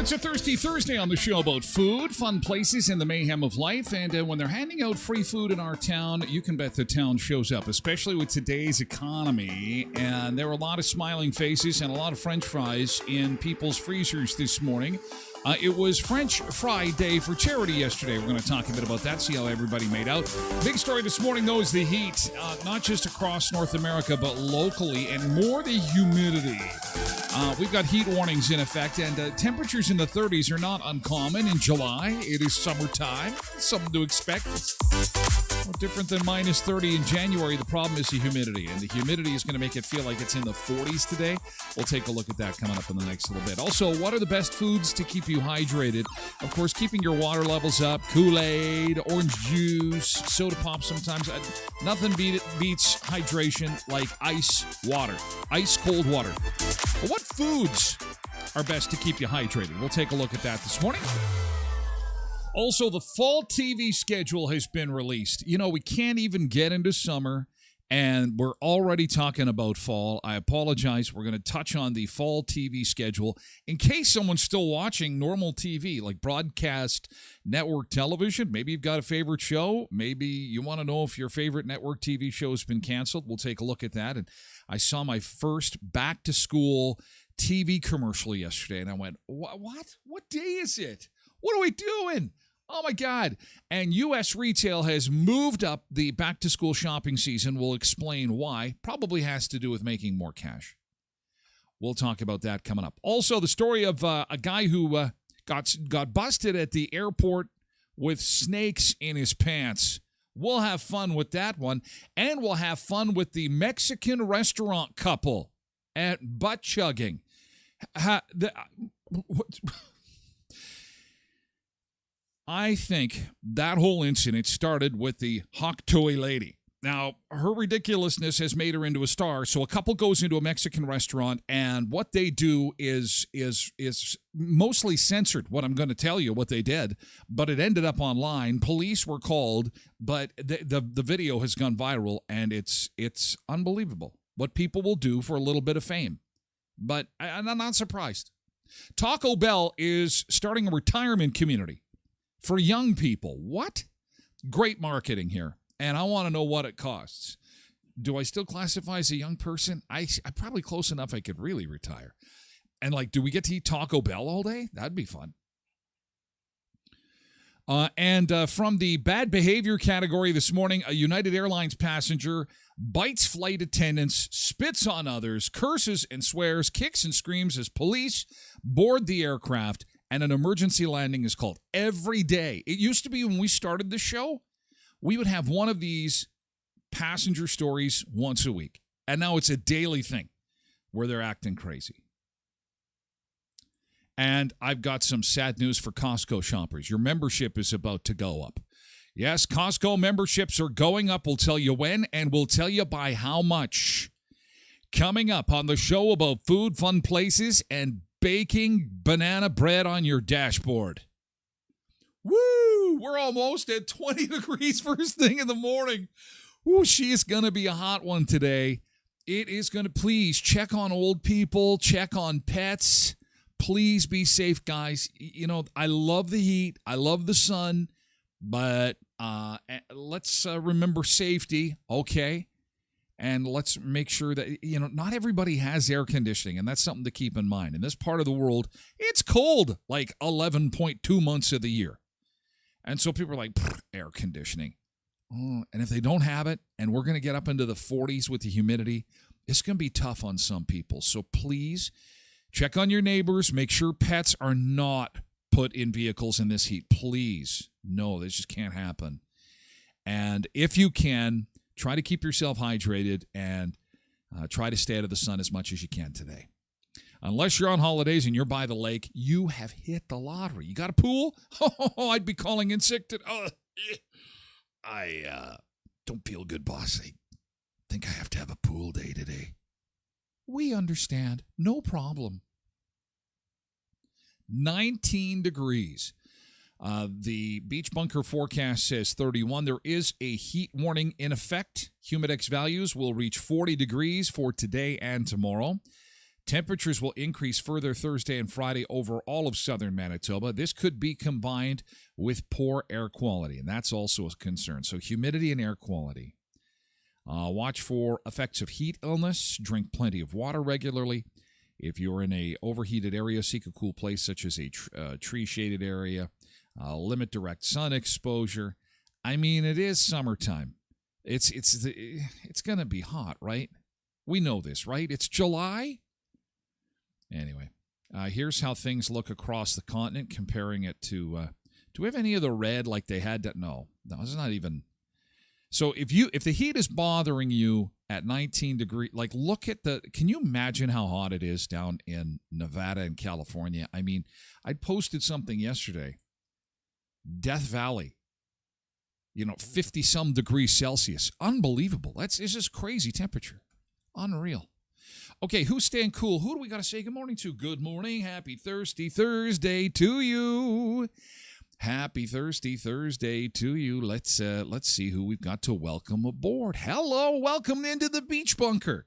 It's a Thirsty Thursday on the show about food, fun places, and the mayhem of life. And when they're handing out free food in our town, you can bet the town shows up, especially with today's economy. And there were a lot of smiling faces and a lot of French fries in people's freezers this morning. It was French Fry Day for charity yesterday. We're going to talk a bit about that, see how everybody made out. Big story this morning, though, is the heat, not just across North America, but locally, and more the humidity. We've got heat warnings in effect, and temperatures in the 30s are not uncommon in July. It is summertime, something to expect. No different than minus 30 in January. The problem is the humidity, and the humidity is going to make it feel like it's in the 40s today. We'll take a look at that coming up in the next little bit. Also, what are the best foods to keep you hydrated? Of course, keeping your water levels up, Kool-Aid, orange juice, soda pop sometimes. Nothing beats hydration like ice water, ice cold water. But what foods are best to keep you hydrated? We'll take a look at that this morning. Also, the fall TV schedule has been released. You know, we can't even get into summer, and we're already talking about fall. I apologize. We're going to touch on the fall TV schedule in case someone's still watching normal TV, like broadcast network television. Maybe you've got a favorite show. Maybe you want to know if your favorite network TV show has been canceled. We'll take a look at that. And I saw my first back-to-school TV commercial yesterday, and I went, what? What day is it? What are we doing? Oh, my God. And U.S. retail has moved up the back-to-school shopping season. We'll explain why. Probably has to do with making more cash. We'll talk about that coming up. Also, the story of a guy who got busted at the airport with snakes in his pants. We'll have fun with that one. And we'll have fun with the Mexican restaurant couple at butt chugging. I think that whole incident started with the hok toi lady. Now, her ridiculousness has made her into a star. So a couple goes into a Mexican restaurant, and what they do is mostly censored, what I'm going to tell you, what they did. But it ended up online. Police were called, but the video has gone viral, and it's unbelievable what people will do for a little bit of fame. But I'm not surprised. Taco Bell is starting a retirement community for young people. What? Great marketing here. And I want to know what it costs. Do I still classify as a young person? I'm probably close enough I could really retire. And do we get to eat Taco Bell all day? That'd be fun. And from the bad behavior category this morning, a United Airlines passenger bites flight attendants, spits on others, curses and swears, kicks and screams as police board the aircraft, and an emergency landing is called every day. It used to be when we started the show, we would have one of these passenger stories once a week. And now it's a daily thing where they're acting crazy. And I've got some sad news for Costco shoppers. Your membership is about to go up. Yes, Costco memberships are going up. We'll tell you when, and we'll tell you by how much. Coming up on the show about food, fun places, and baking banana bread on your dashboard. Woo! We're almost at 20 degrees first thing in the morning. Ooh, she is going to be a hot one today. It is going to, please check on old people, check on pets. Please be safe, guys. You know, I love the heat. I love the sun. But let's remember safety, okay? And let's make sure that, you know, not everybody has air conditioning, and that's something to keep in mind. In this part of the world, it's cold like 11.2 months of the year. And so people are like, air conditioning. Oh, and if they don't have it, and we're going to get up into the 40s with the humidity, it's going to be tough on some people. So please check on your neighbors. Make sure pets are not put in vehicles in this heat. Please. No, this just can't happen. And if you can, try to keep yourself hydrated and try to stay out of the sun as much as you can today. Unless you're on holidays and you're by the lake, you have hit the lottery. You got a pool? Oh, I'd be calling in sick today. I don't feel good, boss. I think I have to have a pool day today. We understand. No problem. 19 degrees. The beach bunker forecast says 31. There is a heat warning in effect. Humidex values will reach 40 degrees for today and tomorrow. Temperatures will increase further Thursday and Friday over all of southern Manitoba. This could be combined with poor air quality, and that's also a concern. So humidity and air quality. Watch for effects of heat illness. Drink plenty of water regularly. If you're in a overheated area, seek a cool place such as a tree-shaded area. Limit direct sun exposure. I mean, it is summertime. It's going to be hot, right? We know this, right? It's July. Anyway, here's how things look across the continent, comparing it to, do we have any of the red like they had? No, it's not even. So if the heat is bothering you at 19 degrees, like look at can you imagine how hot it is down in Nevada and California? I mean, I posted something yesterday. Death Valley, 50-some degrees Celsius. Unbelievable. It's just crazy temperature. Unreal. Okay, who's staying cool? Who do we got to say good morning to? Good morning. Happy Thirsty Thursday to you. Happy Thirsty Thursday to you. Let's see who we've got to welcome aboard. Hello, welcome into the Beach Bunker.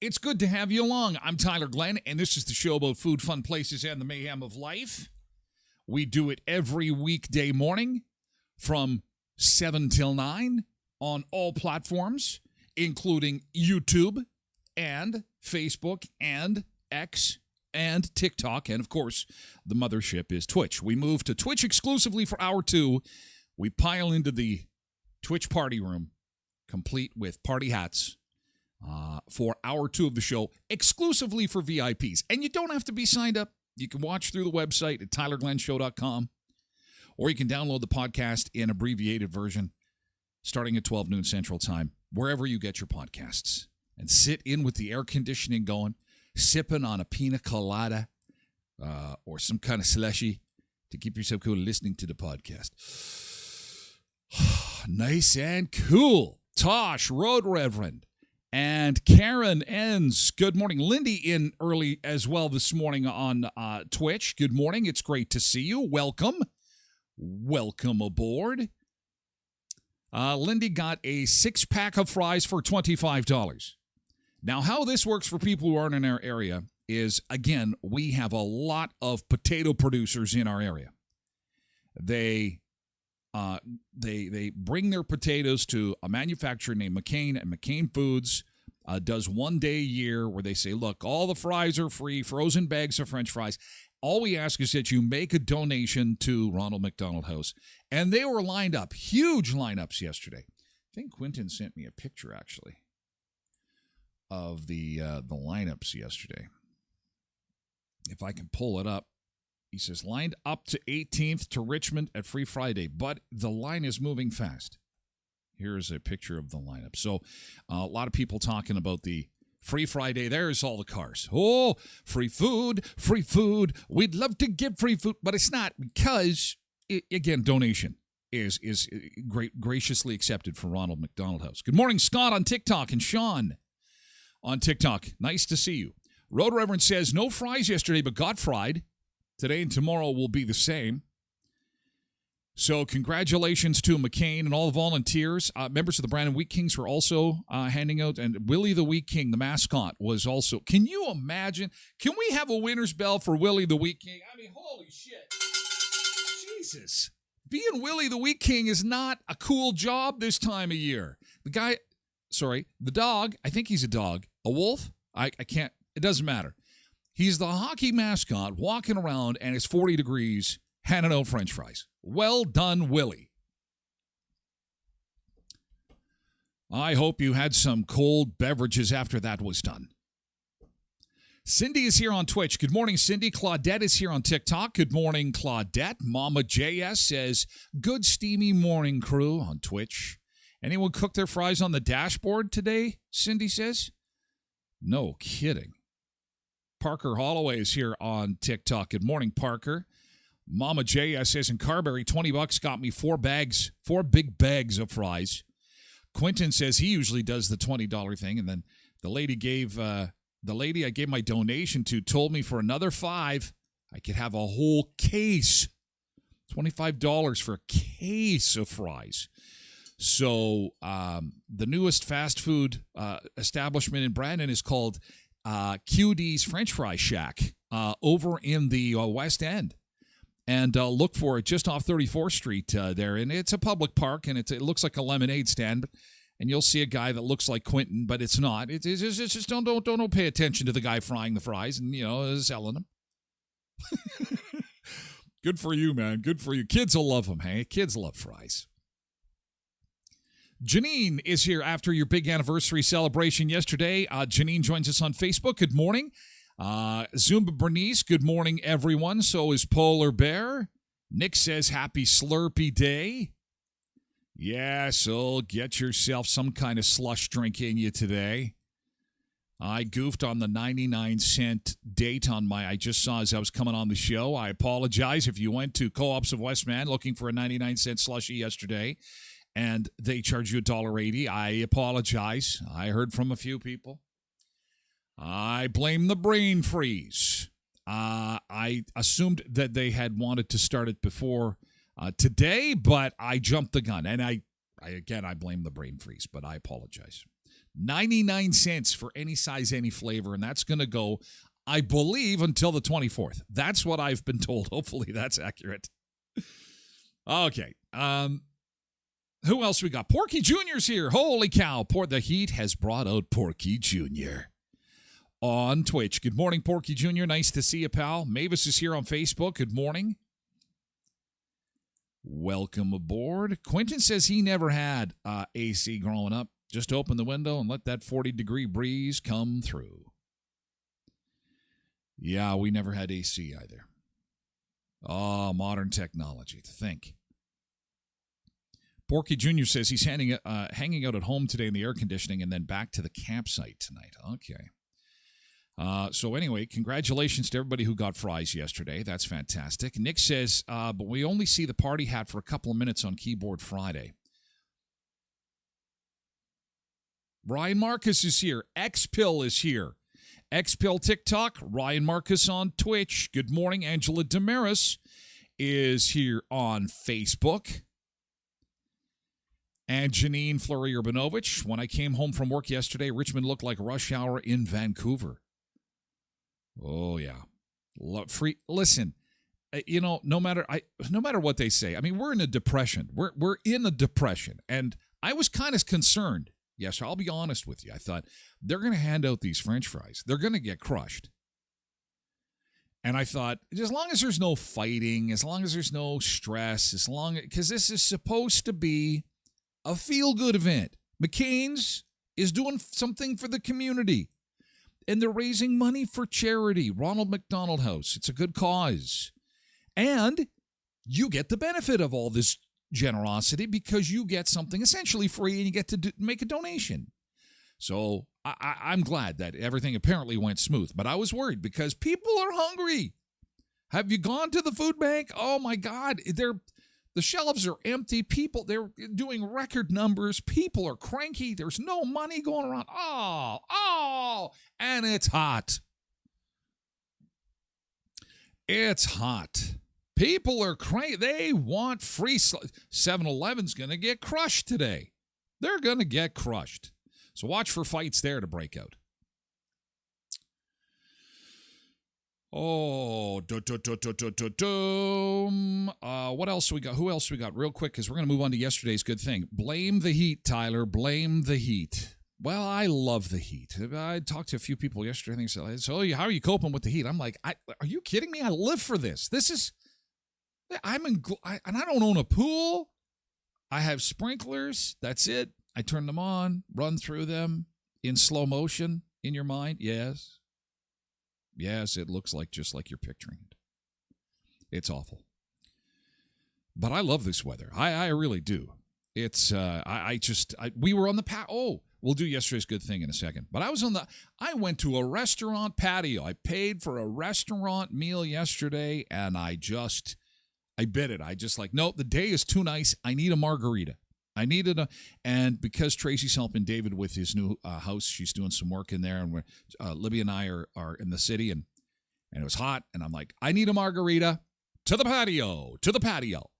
It's good to have you along. I'm Tyler Glen, and this is the show about food, fun places, and the mayhem of life. We do it every weekday morning from 7 till 9 on all platforms, including YouTube and Facebook and X and TikTok. And, of course, the mothership is Twitch. We move to Twitch exclusively for Hour 2. We pile into the Twitch party room, complete with party hats, for Hour 2 of the show, exclusively for VIPs. And you don't have to be signed up. You can watch through the website at tylerglenshow.com, or you can download the podcast in abbreviated version starting at 12 noon Central Time, wherever you get your podcasts, and sit in with the air conditioning going, sipping on a pina colada or some kind of slushy to keep yourself cool listening to the podcast. Nice and cool. Tosh, Road Reverend, and Karen Enns. Good morning. Lindy in early as well this morning on Twitch. Good morning. It's great to see you. Welcome. Welcome aboard. Lindy got a 6-pack of fries for $25. Now, how this works for people who aren't in our area is, again, we have a lot of potato producers in our area. They bring their potatoes to a manufacturer named McCain, and McCain Foods does one day a year where they say, look, all the fries are free, frozen bags of French fries. All we ask is that you make a donation to Ronald McDonald House. And they were lined up, huge lineups yesterday. I think Quentin sent me a picture, actually, of the lineups yesterday. If I can pull it up. He says, lined up to 18th to Richmond at Free Friday, but the line is moving fast. Here's a picture of the lineup. So a lot of people talking about the Free Friday. There's all the cars. Oh, free food, free food. We'd love to give free food, but it's not because, again, donation is graciously accepted for Ronald McDonald House. Good morning, Scott on TikTok and Sean on TikTok. Nice to see you. Road Reverend says, no fries yesterday, but got fried. Today and tomorrow will be the same. So congratulations to McCain and all the volunteers. Members of the Brandon Wheat Kings were also handing out, and Willie the Wheat King, the mascot, was also. Can you imagine? Can we have a winner's bell for Willie the Wheat King? I mean, holy shit. Jesus. Being Willie the Wheat King is not a cool job this time of year. The dog, I think he's a dog. A wolf? I can't, it doesn't matter. He's the hockey mascot walking around, and it's 40 degrees, handing out French fries. Well done, Willie. I hope you had some cold beverages after that was done. Cindy is here on Twitch. Good morning, Cindy. Claudette is here on TikTok. Good morning, Claudette. Mama JS says, good steamy morning, crew on Twitch. Anyone cook their fries on the dashboard today, Cindy says? No kidding. Parker Holloway is here on TikTok. Good morning, Parker. Mama JS says, in Carberry, $20 got me 4 big bags of fries. Quentin says he usually does the $20 thing, and then the lady I gave my donation to told me for another $5 I could have a whole case, $25 for a case of fries. So the newest fast food establishment in Brandon is called QD's French Fry Shack over in the West End. And look for it just off 34th Street there. And it's a public park, and it looks like a lemonade stand. And you'll see a guy that looks like Quentin, but it's not. It's just don't pay attention to the guy frying the fries and, selling them. Good for you, man. Good for you. Kids will love them, hey? Kids love fries. Janine is here after your big anniversary celebration yesterday. Janine joins us on Facebook. Good morning. Zumba Bernice, good morning, everyone. So is Polar Bear. Nick says, happy Slurpee Day. Yeah, so get yourself some kind of slush drink in you today. I goofed on the 99-cent date I just saw as I was coming on the show. I apologize if you went to Co-ops of Westman looking for a 99-cent slushie yesterday, and they charge you $1.80. I apologize. I heard from a few people. I blame the brain freeze. I assumed that they had wanted to start it before today, but I jumped the gun. And I blame the brain freeze, but I apologize. 99 cents for any size, any flavor, and that's going to go, I believe, until the 24th. That's what I've been told. Hopefully that's accurate. Okay. Who else we got? Porky Jr.'s here. Holy cow. The heat has brought out Porky Jr. on Twitch. Good morning, Porky Jr. Nice to see you, pal. Mavis is here on Facebook. Good morning. Welcome aboard. Quentin says he never had AC growing up. Just open the window and let that 40-degree breeze come through. Yeah, we never had AC either. Oh, modern technology. To think. Porky Jr. says he's hanging out at home today in the air conditioning and then back to the campsite tonight. Okay. So anyway, congratulations to everybody who got fries yesterday. That's fantastic. Nick says, but we only see the party hat for a couple of minutes on Keyboard Friday. Ryan Marcus is here. X-Pill is here. X-Pill TikTok. Ryan Marcus on Twitch. Good morning. Angela Damaris is here on Facebook. And Janine Fleury-Urbanovich. When I came home from work yesterday, Richmond looked like rush hour in Vancouver. Oh, yeah. Listen, no matter what they say, I mean, we're in a depression. We're in a depression. And I was kind of concerned. Yes, I'll be honest with you. I thought they're going to hand out these French fries. They're going to get crushed. And I thought, as long as there's no fighting, as long as there's no stress, because this is supposed to be a feel-good event. McCain's is doing something for the community. And they're raising money for charity, Ronald McDonald House. It's a good cause. And you get the benefit of all this generosity because you get something essentially free and you get to make a donation. So I'm glad that everything apparently went smooth. But I was worried because people are hungry. Have you gone to the food bank? Oh, my God. The shelves are empty. They're doing record numbers. People are cranky. There's no money going around. Oh, and it's hot. It's hot. People are cranky. They want free. 7-Eleven's going to get crushed today. They're going to get crushed. So watch for fights there to break out. Oh, what else we got? Who else we got? Real quick, because we're going to move on to yesterday's good thing. Blame the heat, Tyler. Blame the heat. Well, I love the heat. I talked to a few people yesterday. I think so. How are you coping with the heat? I'm like, are you kidding me? I live for this. And I don't own a pool. I have sprinklers. That's it. I turn them on, run through them in slow motion in your mind. Yes. Yes, it looks just like you're picturing it. It's awful. But I love this weather. I really do. It's, we were on the we'll do yesterday's good thing in a second. But I went to a restaurant patio. I paid for a restaurant meal yesterday, and I bit it. Nope, the day is too nice. I need a margarita. And because Tracy's helping David with his new house, she's doing some work in there, and Libby and I are in the city, and it was hot, and I'm like, I need a margarita. To the patio,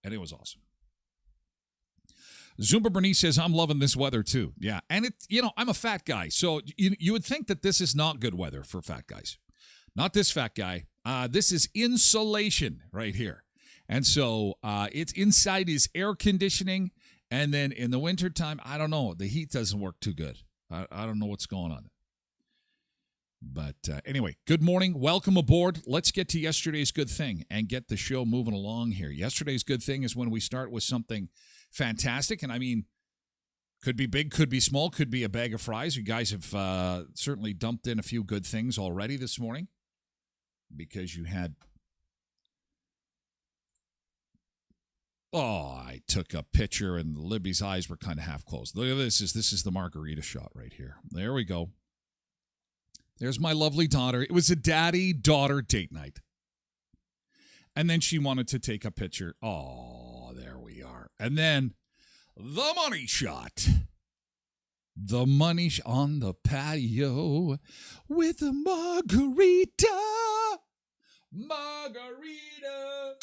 and it was awesome. Zumba Bernice says, I'm loving this weather too. Yeah, and I'm a fat guy, so you would think that this is not good weather for fat guys. Not this fat guy. This is insulation right here. And so it's inside his air conditioning. And then in the wintertime, I don't know. The heat doesn't work too good. I don't know what's going on. But anyway, good morning. Welcome aboard. Let's get to yesterday's good thing and get the show moving along here. Yesterday's good thing is when we start with something fantastic. And I mean, could be big, could be small, could be a bag of fries. You guys have certainly dumped in a few good things already this morning because you had... Oh, I took a picture and Libby's eyes were kind of half closed. Look at this. This is the margarita shot right here. There we go. There's my lovely daughter. It was a daddy-daughter date night. And then she wanted to take a picture. Oh, there we are. And then the money shot. The money on the patio with a margarita. Margarita.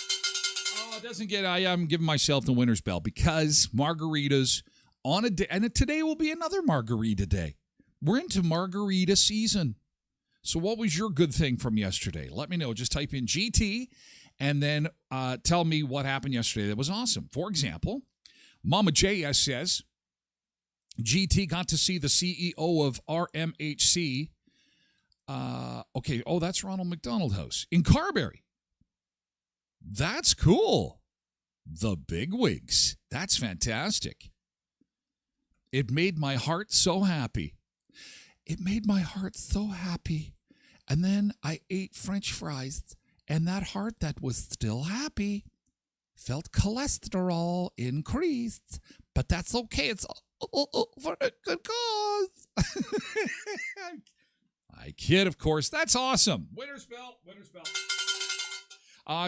Oh, it doesn't get, I'm giving myself the winner's bell because margaritas on a day, and today will be another margarita day. We're into margarita season. So what was your good thing from yesterday? Let me know. Just type in GT and then tell me what happened yesterday that was awesome. For example, Mama JS says, GT got to see the CEO of RMHC. That's Ronald McDonald House in Carberry. That's cool. The bigwigs. That's fantastic. It made my heart so happy. And then I ate French fries, and that heart that was still happy felt cholesterol increased. But that's okay. It's for a good cause. I kid, of course. That's awesome. Winner's belt.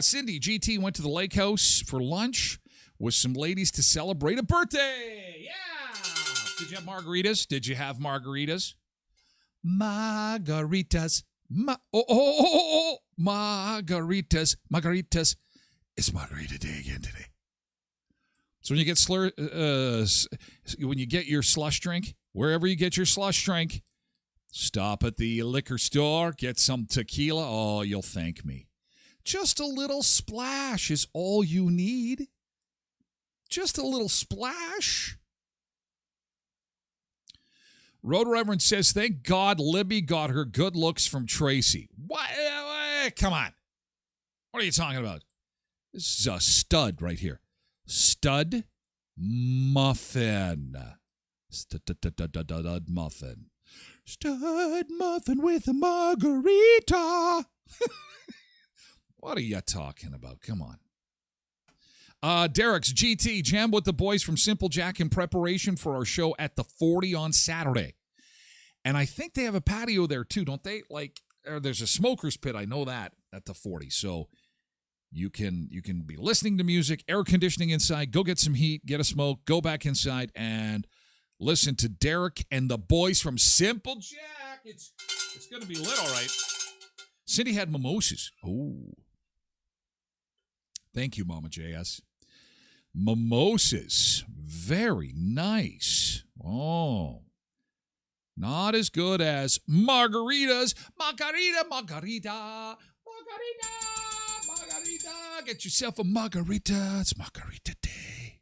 Cindy, GT went to the lake house for lunch with some ladies to celebrate a birthday. Yeah. Did you have margaritas? Margaritas. Margaritas. It's margarita day again today. So when you get your slush drink, wherever you get your slush drink, stop at the liquor store, get some tequila. Oh, you'll thank me. Just a little splash is all you need. Just a little splash. Road Reverend says, thank God Libby got her good looks from Tracy. What? Come on. What are you talking about? This is a stud right here. Stud muffin. Stud muffin. Stud muffin with a margarita. What are you talking about? Come on. Derek's GT jammed with the boys from Simple Jack in preparation for our show at the 40 on Saturday. And I think they have a patio there too, don't they? Like, there's a smoker's pit. I know that at the 40. So you can be listening to music, air conditioning inside, go get some heat, get a smoke, go back inside and listen to Derek and the boys from Simple Jack. It's going to be lit, all right. Cindy had mimosas. Oh. Thank you, Mama JS. Mimosas. Very nice. Oh. Not as good as margaritas. Margarita, margarita, margarita, margarita. Get yourself a margarita. It's margarita day.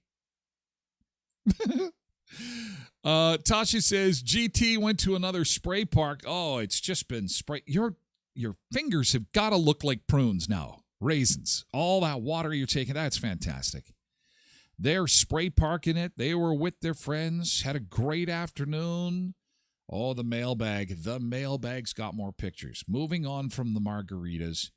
Tasha says, GT went to another spray park. Oh, it's just been spray. Your fingers have got to look like prunes now. Raisins. All that water you're taking, that's fantastic. They're spray parking it. They were with their friends. Had a great afternoon. Oh, the mailbag. The mailbag's got more pictures. Moving on from the margaritas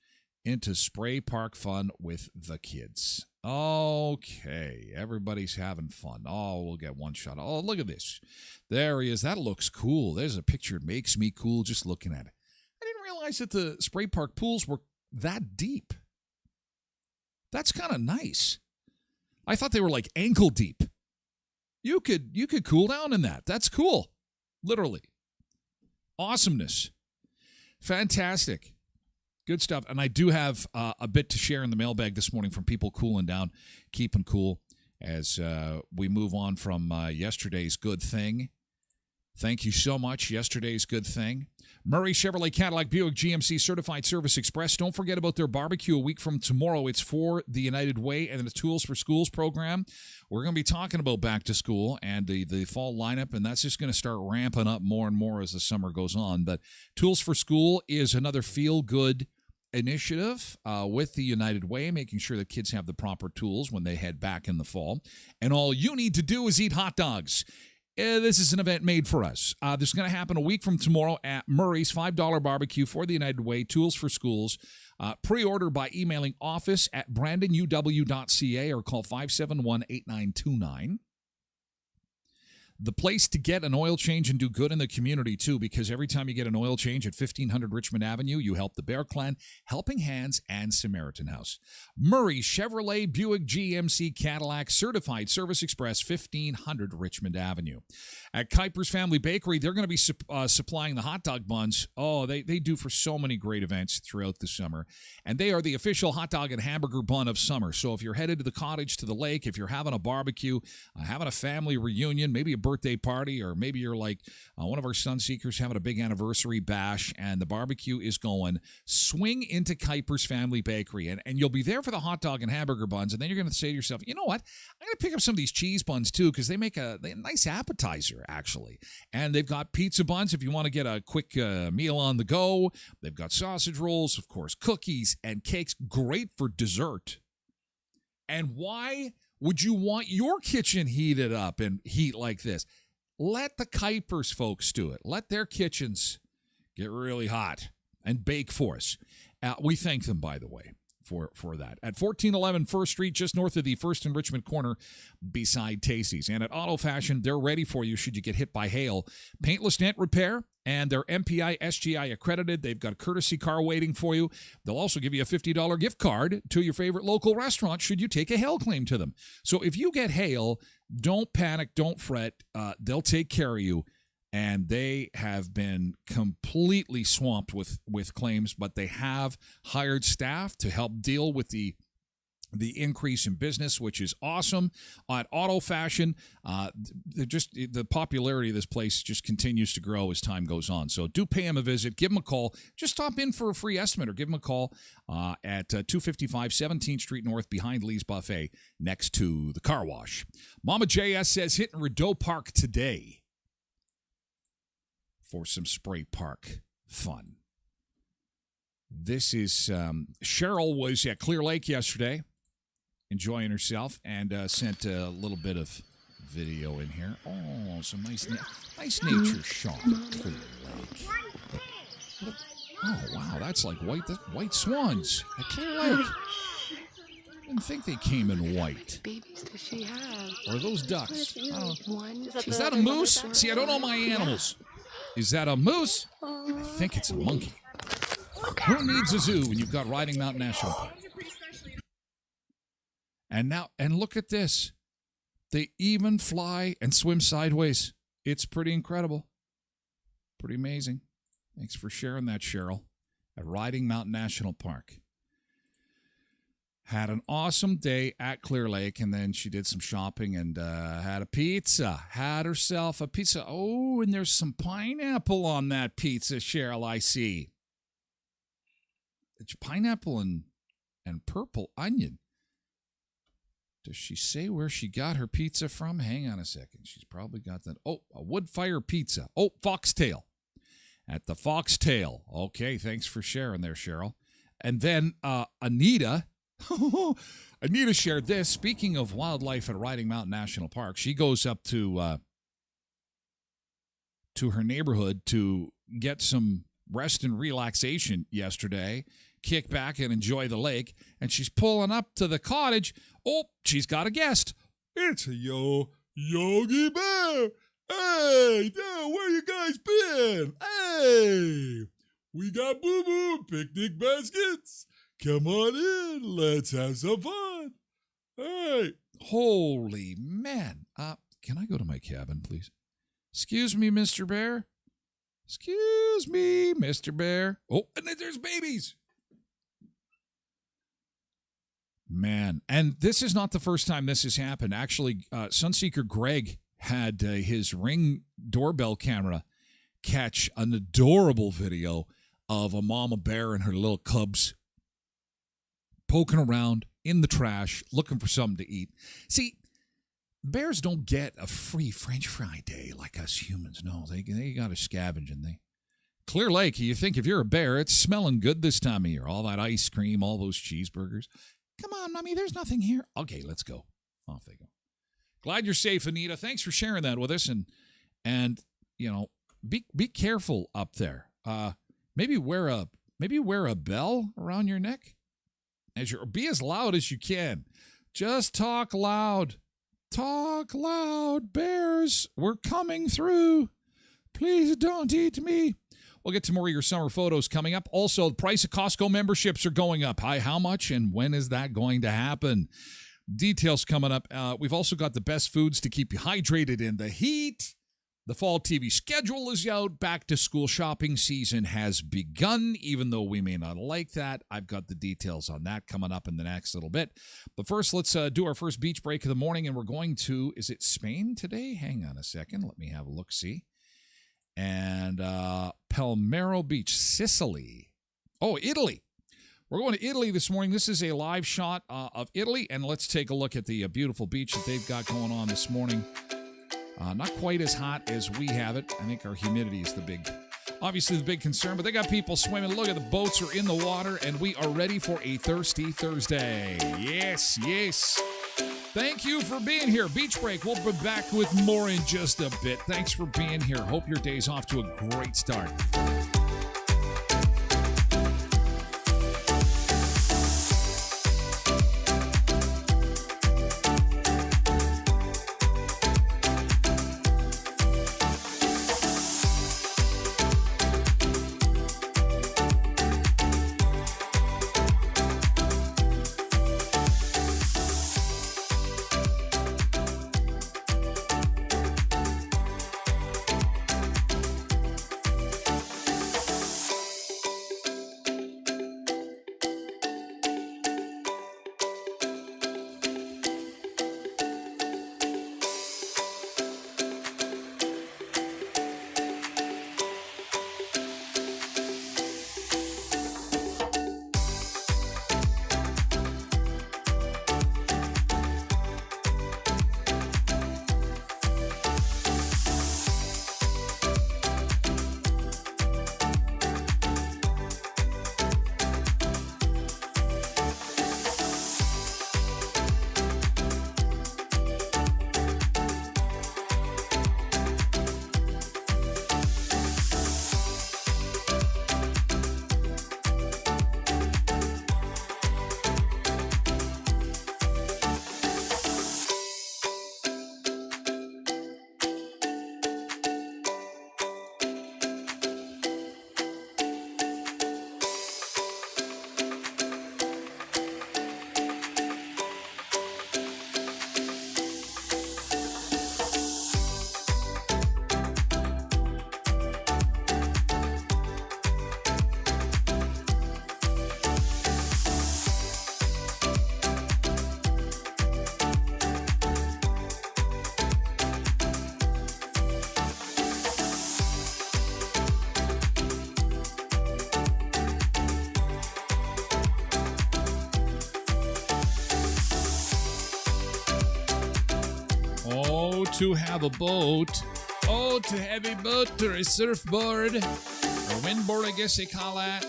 into spray park fun with the kids. Okay. Everybody's having fun. Oh, we'll get one shot. Oh, look at this. There he is. That looks cool. There's a picture. It makes me cool just looking at it. I didn't realize that the spray park pools were that deep. That's kind of nice. I thought they were like ankle deep. You could cool down in that. That's cool. Literally. Awesomeness. Fantastic. Good stuff. And I do have a bit to share in the mailbag this morning from people cooling down, keeping cool as we move on from yesterday's good thing. Thank you so much. Yesterday's good thing. Murray Chevrolet Cadillac Buick GMC Certified Service Express. Don't forget about their barbecue a week from tomorrow. It's for the United Way and the Tools for Schools program. We're going to be talking about back to school and the fall lineup, and that's just going to start ramping up more and more as the summer goes on. But Tools for School is another feel-good initiative with the United Way, making sure that kids have the proper tools when they head back in the fall. And all you need to do is eat hot dogs. This is an event made for us. This is going to happen a week from tomorrow at Murray's $5 barbecue for the United Way, Tools for Schools. Pre-order by emailing office@brandonuw.ca or call 571-8929. The place to get an oil change and do good in the community, too, because every time you get an oil change at 1500 Richmond Avenue, you help the Bear Clan, Helping Hands, and Samaritan House. Murray Chevrolet Buick GMC Cadillac Certified Service Express, 1500 Richmond Avenue. At Kuiper's Family Bakery, they're going to be supplying the hot dog buns. Oh, they do for so many great events throughout the summer. And they are the official hot dog and hamburger bun of summer. So if you're headed to the cottage, to the lake, if you're having a barbecue, having a family reunion, maybe a birthday party, or maybe you're like one of our Sunseekers having a big anniversary bash and the barbecue is going, swing into Kuiper's Family Bakery and you'll be there for the hot dog and hamburger buns, and then you're going to say to yourself, you know what, I'm going to pick up some of these cheese buns too, because they make a nice appetizer actually. And they've got pizza buns if you want to get a quick meal on the go. They've got sausage rolls, of course, cookies and cakes, great for dessert. And why would you want your kitchen heated up and heat like this? Let the Kuipers folks do it. Let their kitchens get really hot and bake for us. We thank them, by the way, for that. At 1411 First Street, just north of the First and Richmond corner, beside Tasty's. And at Auto Fashion, they're ready for you should you get hit by hail. Paintless dent repair, and they're MPI, SGI accredited. They've got a courtesy car waiting for you. They'll also give you a $50 gift card to your favorite local restaurant should you take a hail claim to them. So if you get hail, don't panic, don't fret. They'll take care of you. And they have been completely swamped with claims, but they have hired staff to help deal with the increase in business, which is awesome. At Auto Fashion, the popularity of this place just continues to grow as time goes on. So do pay them a visit. Give them a call. Just stop in for a free estimate or give them a call at 255 17th Street North behind Lee's Buffet next to the car wash. Mama JS says hitting Rideau Park today for some spray park fun. This is Cheryl was at Clear Lake yesterday, enjoying herself, and sent a little bit of video in here. Oh, some nice nature shot at Clear Lake. Oh wow, that's like white swans at Clear Lake. I didn't think they came in white. Babies does she have? Or are those ducks? One. Is that a moose? See, I don't know my animals. Is that a moose? I think it's a monkey. Who needs a zoo when you've got Riding Mountain National Park? And look at this. They even fly and swim sideways. It's pretty incredible. Pretty amazing. Thanks for sharing that, Cheryl, at Riding Mountain National Park. Had an awesome day at Clear Lake, and then she did some shopping and had a pizza. Had herself a pizza. Oh, and there's some pineapple on that pizza, Cheryl, I see. It's pineapple and purple onion. Does she say where she got her pizza from? Hang on a second. She's probably got that. Oh, a wood fire pizza. Oh, Foxtail. At the Foxtail. Okay, thanks for sharing there, Cheryl. And then Anita. Anita shared this. Speaking of wildlife at Riding Mountain National Park, she goes up to her neighborhood to get some rest and relaxation yesterday, kick back and enjoy the lake, and she's pulling up to the cottage. Oh, she's got a guest. It's a Yogi Bear. Hey, where you guys been? Hey, we got boo-boo picnic baskets. Come on in. Let's have some fun. Hey. Holy man. Can I go to my cabin, please? Excuse me, Mr. Bear. Excuse me, Mr. Bear. Oh, and then there's babies. Man, and this is not the first time this has happened. Actually, Sunseeker Greg had his Ring doorbell camera catch an adorable video of a mama bear and her little cubs poking around in the trash, looking for something to eat. See, bears don't get a free French fry day like us humans. No, they got to scavenge, and they... Clear Lake, you think if you're a bear, it's smelling good this time of year. All that ice cream, all those cheeseburgers. Come on, Mommy, there's nothing here. Okay, let's go. Off they go. Glad you're safe, Anita. Thanks for sharing that with us. And you know, be careful up there. Maybe wear a bell around your neck. Be as loud as you can. Just talk loud. Talk loud, bears. We're coming through. Please don't eat me. We'll get to more of your summer photos coming up. Also, the price of Costco memberships are going up. How much and when is that going to happen? Details coming up. We've also got the best foods to keep you hydrated in the heat. The fall TV schedule is out. Back to school shopping season has begun, even though we may not like that. I've got the details on that coming up in the next little bit. But first, let's do our first beach break of the morning, and we're going to, is it Spain today? Hang on a second. Let me have a look-see. And Palmero Beach, Sicily. Oh, Italy. We're going to Italy this morning. This is a live shot of Italy, and let's take a look at the beautiful beach that they've got going on this morning. Not quite as hot as we have it. I think our humidity is the big concern, but they got people swimming. Look at the boats are in the water, and we are ready for a thirsty Thursday. Yes, yes. Thank you for being here. Beach Break. We'll be back with more in just a bit. Thanks for being here. Hope your day's off to a great start. to have a boat. Oh, to have a boat or a surfboard. Or windboard, I guess they call that.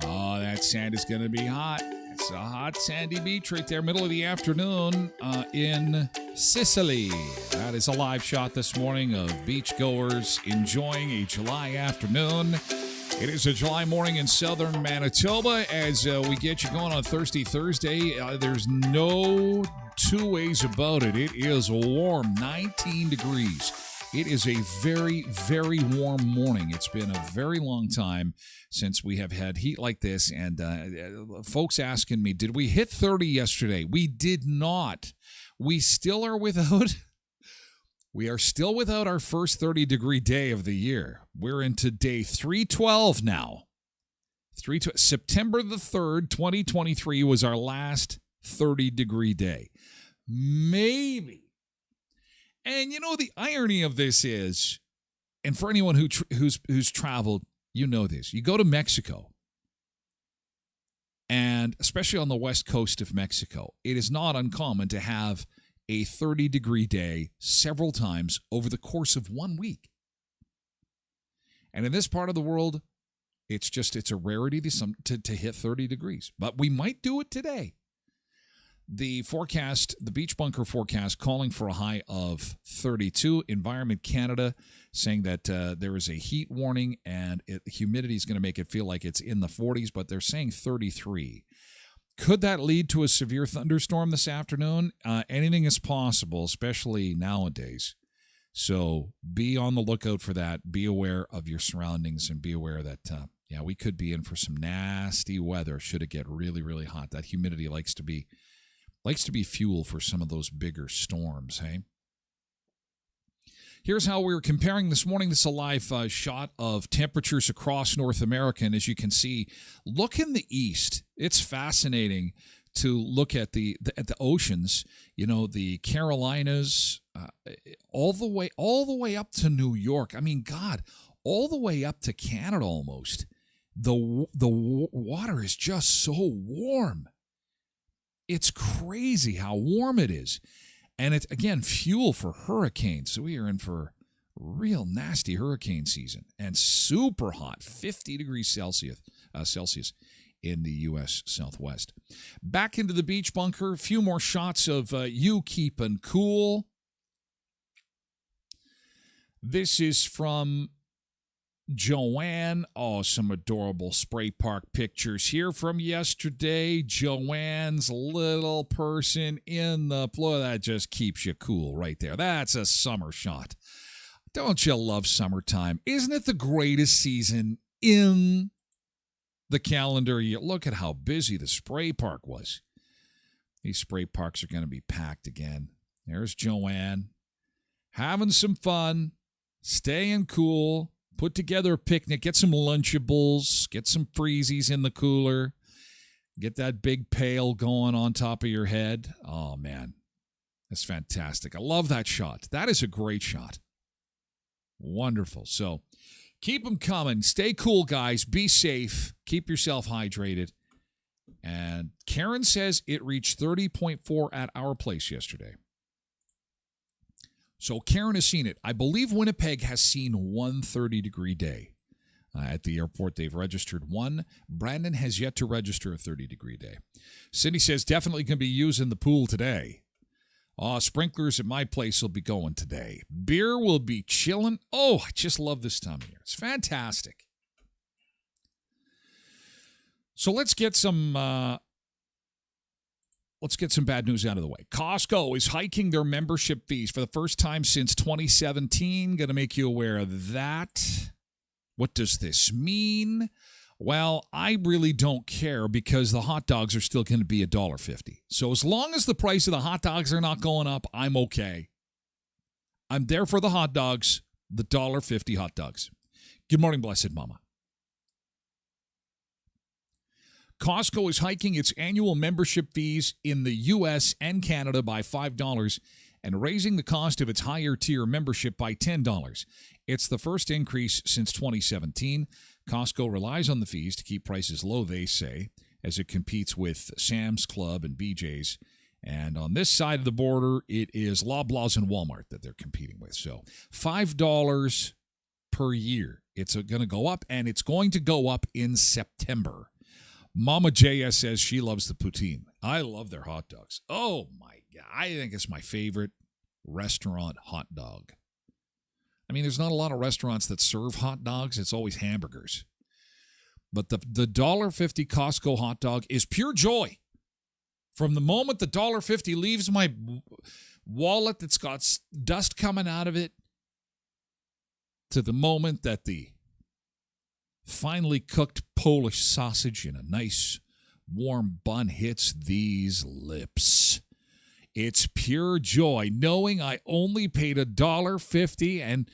Oh, that sand is going to be hot. It's a hot, sandy beach right there, middle of the afternoon in Sicily. That is a live shot this morning of beachgoers enjoying a July afternoon. It is a July morning in southern Manitoba as we get you going on Thursday. There's no two ways about it. It is warm, 19 degrees. It is a very, very warm morning. It's been a very long time since we have had heat like this. And folks asking me, did we hit 30 yesterday? We did not. We still are without... We are still without our first 30-degree day of the year. We're into day 312 now. September the 3rd, 2023 was our last 30-degree day. Maybe. And you know, the irony of this is, and for anyone who's traveled, you know this. You go to Mexico, and especially on the west coast of Mexico, it is not uncommon to have a 30-degree day several times over the course of 1 week. And in this part of the world, it's a rarity to hit 30 degrees. But we might do it today. The Beach Bunker forecast calling for a high of 32. Environment Canada saying that there is a heat warning and humidity is going to make it feel like it's in the 40s, but they're saying 33. Could that lead to a severe thunderstorm this afternoon? Anything is possible, especially nowadays. So be on the lookout for that. Be aware of your surroundings and be aware that, we could be in for some nasty weather should it get really, really hot. That humidity likes to be fuel for some of those bigger storms, hey? Here's how we're comparing this morning. This is a live shot of temperatures across North America. And as you can see, look in the east. It's fascinating to look at the oceans, you know, the Carolinas, all the way up to New York. I mean, God, all the way up to Canada almost. The water is just so warm. It's crazy how warm it is. And it's, again, fuel for hurricanes. So we are in for real nasty hurricane season. And super hot, 50 degrees Celsius in the U.S. Southwest. Back into the beach bunker. A few more shots of you keeping cool. This is from Joanne. Oh, some adorable spray park pictures here from yesterday. Joanne's little person in the pool. That just keeps you cool right there. That's a summer shot. Don't you love summertime? Isn't it the greatest season in the calendar year? Look at how busy the spray park was. These spray parks are going to be packed again. There's Joanne having some fun, staying cool. Put together a picnic, get some Lunchables, get some freezies in the cooler, get that big pail going on top of your head. Oh, man, that's fantastic. I love that shot. That is a great shot. Wonderful. So keep them coming. Stay cool, guys. Be safe. Keep yourself hydrated. And Karen says it reached 30.4 at our place yesterday. So Karen has seen it. I believe Winnipeg has seen 1 30-degree day. At the airport, they've registered 1. Brandon has yet to register a 30-degree day. Cindy says definitely going to be using the pool today. Sprinklers at my place will be going today. Beer will be chilling. Oh, I just love this time of year. It's fantastic. So let's get some bad news out of the way. Costco is hiking their membership fees for the first time since 2017. Going to make you aware of that. What does this mean? Well, I really don't care because the hot dogs are still going to be $1.50. So as long as the price of the hot dogs are not going up, I'm okay. I'm there for the hot dogs, the $1.50 hot dogs. Good morning, blessed mama. Costco is hiking its annual membership fees in the U.S. and Canada by $5 and raising the cost of its higher-tier membership by $10. It's the first increase since 2017. Costco relies on the fees to keep prices low, they say, as it competes with Sam's Club and BJ's And on this side of the border, it is Loblaws and Walmart that they're competing with. So $5 per year. It's going to go up, and it's going to go up in September. Mama JS says she loves the poutine. I love their hot dogs. Oh, my God. I think it's my favorite restaurant hot dog. I mean, there's not a lot of restaurants that serve hot dogs. It's always hamburgers. But the $1.50 Costco hot dog is pure joy. From the moment the $1.50 leaves my wallet that's got dust coming out of it to the moment that the finely cooked Polish sausage in a nice warm bun hits these lips. It's pure joy knowing I only paid $1.50, and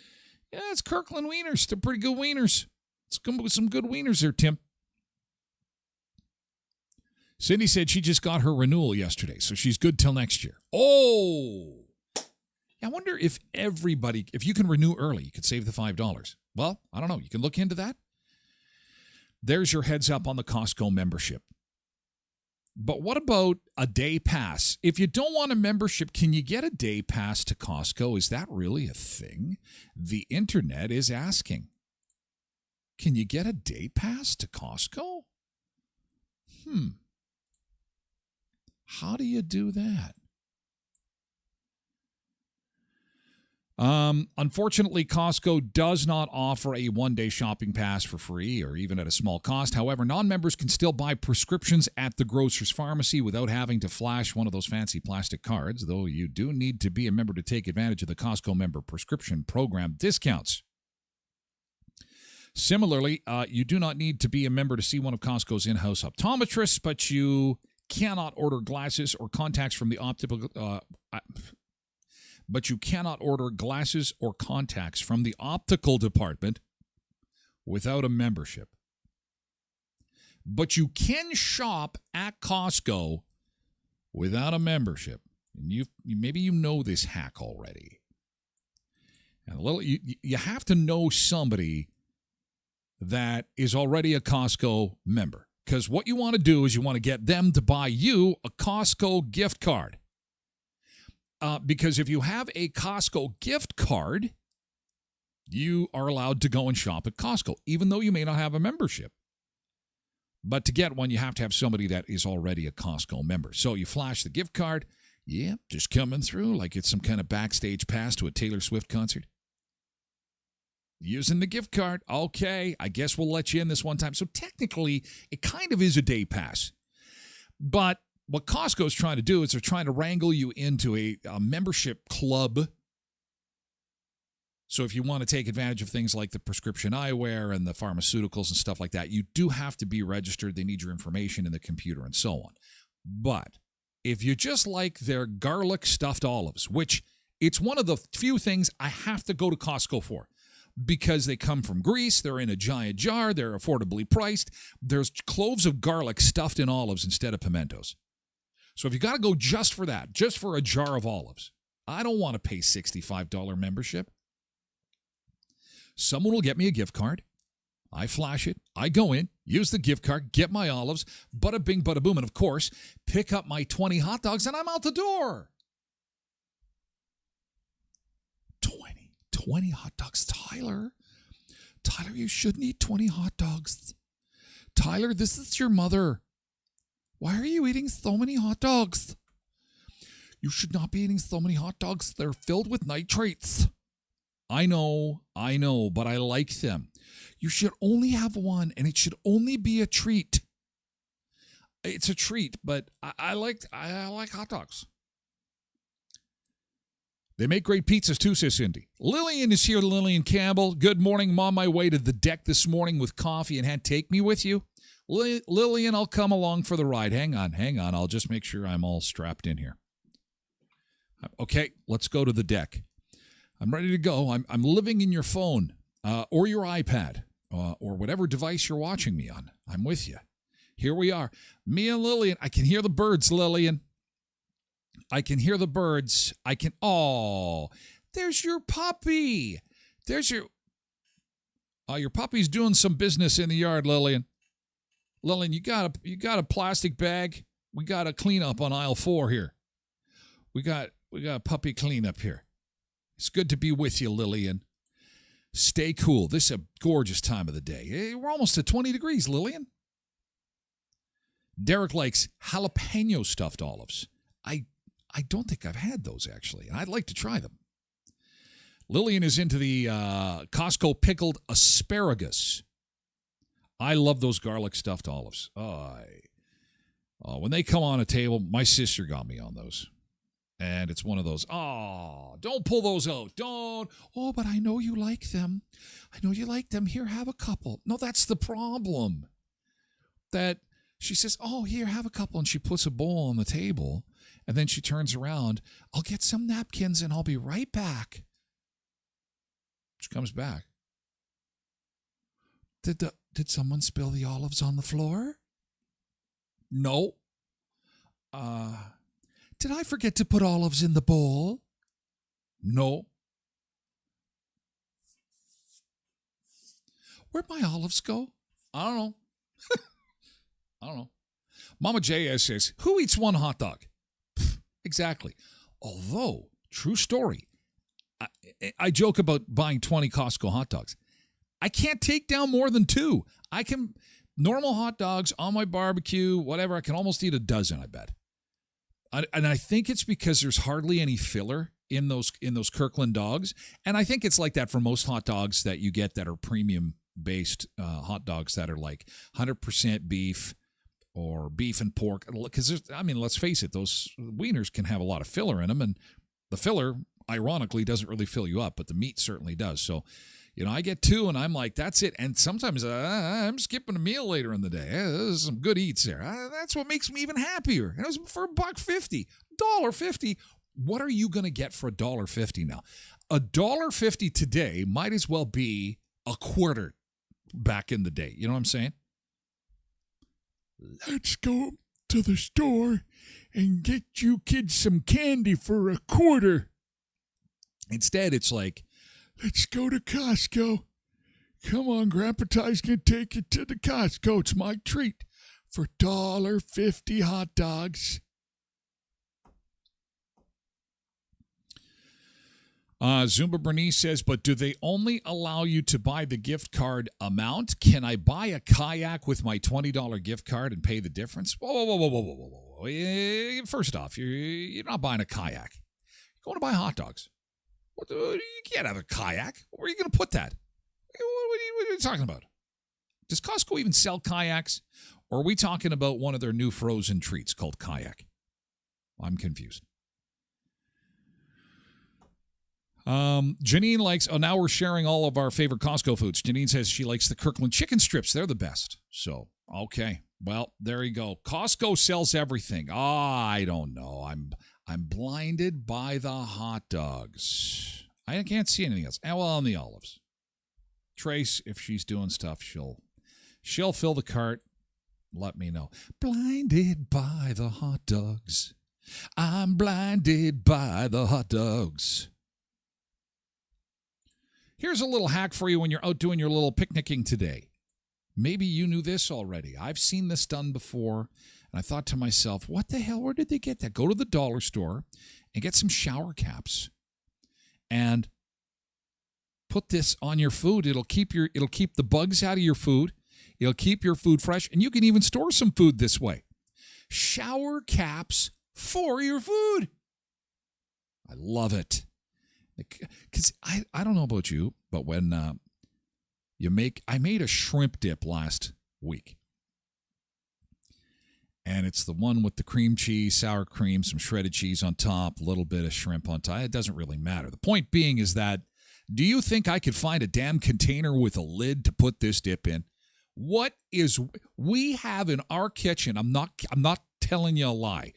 yeah, it's Kirkland wieners. They're pretty good wieners. It's some good wieners there, Tim. Cindy said she just got her renewal yesterday, so she's good till next year. Oh! I wonder if you can renew early, you could save the $5. Well, I don't know. You can look into that. There's your heads up on the Costco membership. But what about a day pass? If you don't want a membership, can you get a day pass to Costco? Is that really a thing? The internet is asking. Can you get a day pass to Costco? How do you do that? Unfortunately, Costco does not offer a one-day shopping pass for free or even at a small cost. However, non-members can still buy prescriptions at the grocer's pharmacy without having to flash one of those fancy plastic cards, though you do need to be a member to take advantage of the Costco member prescription program discounts. Similarly, you do not need to be a member to see one of Costco's in-house optometrists, but you cannot order glasses or contacts from the optical department without a membership. But you can shop at Costco without a membership. And maybe you know this hack already. And you have to know somebody that is already a Costco member. Because what you want to do is you want to get them to buy you a Costco gift card. Because if you have a Costco gift card, you are allowed to go and shop at Costco, even though you may not have a membership. But to get one, you have to have somebody that is already a Costco member. So you flash the gift card. Yeah, just coming through like it's some kind of backstage pass to a Taylor Swift concert. Using the gift card. Okay, I guess we'll let you in this one time. So technically, it kind of is a day pass. But what Costco's trying to do is they're trying to wrangle you into a membership club. So if you want to take advantage of things like the prescription eyewear and the pharmaceuticals and stuff like that, you do have to be registered. They need your information in the computer and so on. But if you just like their garlic stuffed olives, which it's one of the few things I have to go to Costco for, because they come from Greece, they're in a giant jar, they're affordably priced. There's cloves of garlic stuffed in olives instead of pimentos. So if you got to go just for that, just for a jar of olives, I don't want to pay $65 membership. Someone will get me a gift card. I flash it. I go in, use the gift card, get my olives, bada bing, bada boom, and of course, pick up my 20 hot dogs, and I'm out the door. 20 hot dogs, Tyler. Tyler, you shouldn't eat 20 hot dogs. Tyler, this is your mother. Why are you eating so many hot dogs? You should not be eating so many hot dogs. They're filled with nitrates. I know, but I like them. You should only have one, and it should only be a treat. It's a treat, but I like hot dogs. They make great pizzas too, says Cindy. Lillian is here, Lillian Campbell. Good morning. I'm on my way to the deck this morning with coffee and had take me with you. Lillian, I'll come along for the ride. Hang on. I'll just make sure I'm all strapped in here. Okay, let's go to the deck. I'm ready to go. I'm living in your phone or your iPad or whatever device you're watching me on. I'm with you. Here we are. Me and Lillian. I can hear the birds, Lillian. I can hear the birds. Oh, there's your puppy. Your puppy's doing some business in the yard, Lillian. Lillian, you got a plastic bag? We got to clean up on aisle 4 here. We got puppy cleanup here. It's good to be with you, Lillian. Stay cool. This is a gorgeous time of the day. We're almost at 20 degrees, Lillian. Derek likes jalapeno stuffed olives. I don't think I've had those, actually, and I'd like to try them. Lillian is into the Costco pickled asparagus. I love those garlic stuffed olives. When they come on a table, my sister got me on those. And it's one of those, don't pull those out. Don't. Oh, but I know you like them. I know you like them. Here, have a couple. No, that's the problem. That she says, here, have a couple. And she puts a bowl on the table. And then she turns around. I'll get some napkins and I'll be right back. She comes back. Did someone spill the olives on the floor? No. Did I forget to put olives in the bowl? No. Where'd my olives go? I don't know. I don't know. Mama J.S. says, who eats one hot dog? Exactly. Although, true story, I joke about buying 20 Costco hot dogs. I can't take down more than 2. I can, normal hot dogs on my barbecue, whatever, I can almost eat a dozen, I bet. And I think it's because there's hardly any filler in those Kirkland dogs. And I think it's like that for most hot dogs that you get that are premium-based hot dogs that are like 100% beef or beef and pork. Because, let's face it, those wieners can have a lot of filler in them. And the filler, ironically, doesn't really fill you up, but the meat certainly does. So, I get 2 and I'm like, that's it. And sometimes I'm skipping a meal later in the day. There's some good eats there. That's what makes me even happier. And it was for $1.50, $1.50. What are you going to get for $1.50 now? $1.50 today might as well be a quarter back in the day. You know what I'm saying? Let's go to the store and get you kids some candy for a quarter. Instead, it's like, let's go to Costco. Come on, Grandpa Ty's going to take you to the Costco. It's my treat for $1.50 hot dogs. Zumba Bernice says, but do they only allow you to buy the gift card amount? Can I buy a kayak with my $20 gift card and pay the difference? Whoa. First off, you're not buying a kayak. You're going to buy hot dogs. You can't have a kayak. Where are you going to put that? What are you talking about? Does Costco even sell kayaks? Or are we talking about one of their new frozen treats called kayak? I'm confused. Janine likes, now we're sharing all of our favorite Costco foods. Janine says she likes the Kirkland chicken strips. They're the best. So, okay. Well, there you go. Costco sells everything. I don't know. I'm blinded by the hot dogs. I can't see anything else. And the olives. Trace, if she's doing stuff, she'll fill the cart. Let me know. Blinded by the hot dogs. I'm blinded by the hot dogs. Here's a little hack for you when you're out doing your little picnicking today. Maybe you knew this already. I've seen this done before. And I thought to myself, what the hell? Where did they get that? Go to the dollar store and get some shower caps and put this on your food. It'll keep the bugs out of your food. It'll keep your food fresh. And you can even store some food this way. Shower caps for your food. I love it. Because I don't know about you, but when I made a shrimp dip last week. And it's the one with the cream cheese, sour cream, some shredded cheese on top, a little bit of shrimp on top. It doesn't really matter. The point being is that, do you think I could find a damn container with a lid to put this dip in? We have in our kitchen, I'm not telling you a lie,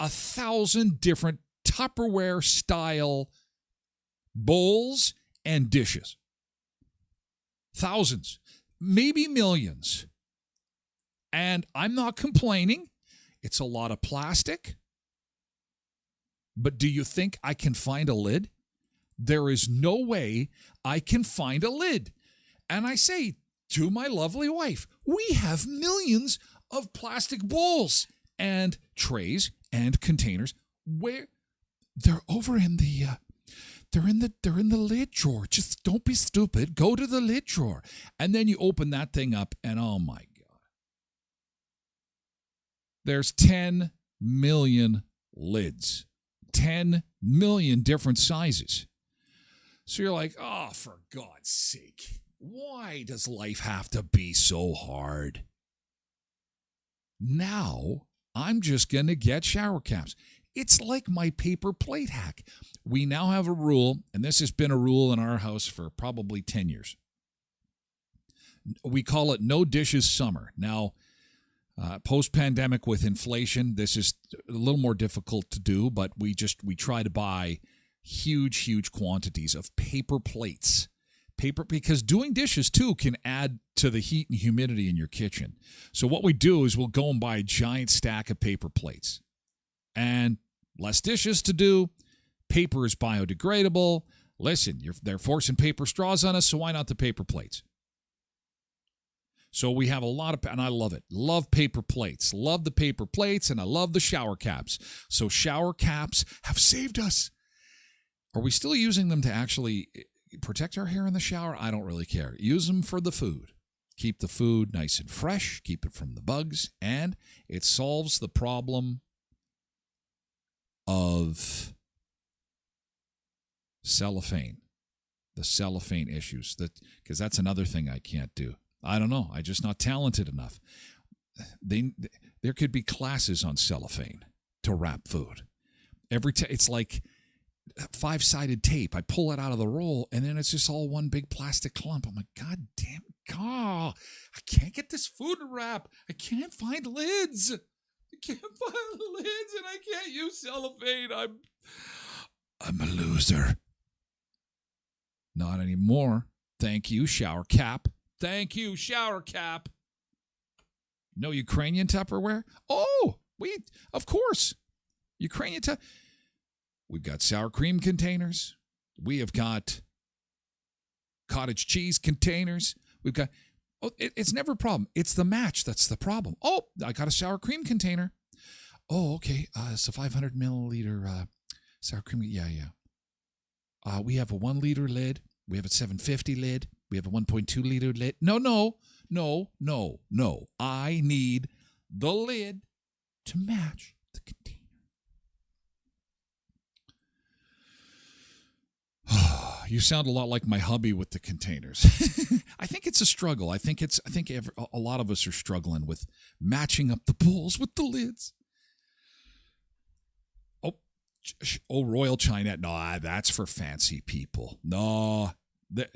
1,000 different Tupperware style bowls and dishes. Thousands, maybe millions. And I'm not complaining. It's a lot of plastic. But do you think I can find a lid? There is no way I can find a lid. And I say to my lovely wife, we have millions of plastic bowls and trays and containers. Where They're over in the they're in the lid drawer. Just don't be stupid. Go to the lid drawer. And then you open that thing up and oh my God. There's 10 million lids. 10 million different sizes. So you're like, oh, for God's sake, why does life have to be so hard? Now, I'm just going to get shower caps. It's like my paper plate hack. We now have a rule, and this has been a rule in our house for probably 10 years. We call it no dishes summer. Now, post-pandemic with inflation, this is a little more difficult to do, but we try to buy huge quantities of paper plates. Because doing dishes, too, can add to the heat and humidity in your kitchen. So what we do is we'll go and buy a giant stack of paper plates. And less dishes to do. Paper is biodegradable. Listen, they're forcing paper straws on us, so why not the paper plates? So we have a lot of, and I love it. Love paper plates. Love the paper plates, and I love the shower caps. So shower caps have saved us. Are we still using them to actually protect our hair in the shower? I don't really care. Use them for the food. Keep the food nice and fresh. Keep it from the bugs. And it solves the problem of cellophane. The cellophane issues. Because that's another thing I can't do. I don't know. I'm just not talented enough. There could be classes on cellophane to wrap food. It's like 5-sided tape. I pull it out of the roll, and then it's just all one big plastic clump. I'm like, God damn it. God, I can't get this food to wrap. I can't find lids. I can't find the lids, and I can't use cellophane. I'm a loser. Not anymore. Thank you, shower cap. Thank you, shower cap. No Ukrainian Tupperware? Oh, of course. Ukrainian Tupperware. We've got sour cream containers. We have got cottage cheese containers. We've got, it's never a problem. It's the match that's the problem. Oh, I got a sour cream container. Oh, okay. It's a 500 milliliter sour cream. Yeah. We have a 1 liter lid. We have a 750 lid. We have a 1.2 liter lid. No. I need the lid to match the container. You sound a lot like my hubby with the containers. I think it's a struggle. I think a lot of us are struggling with matching up the bowls with the lids. Oh, Royal Chinette. No, that's for fancy people. No, the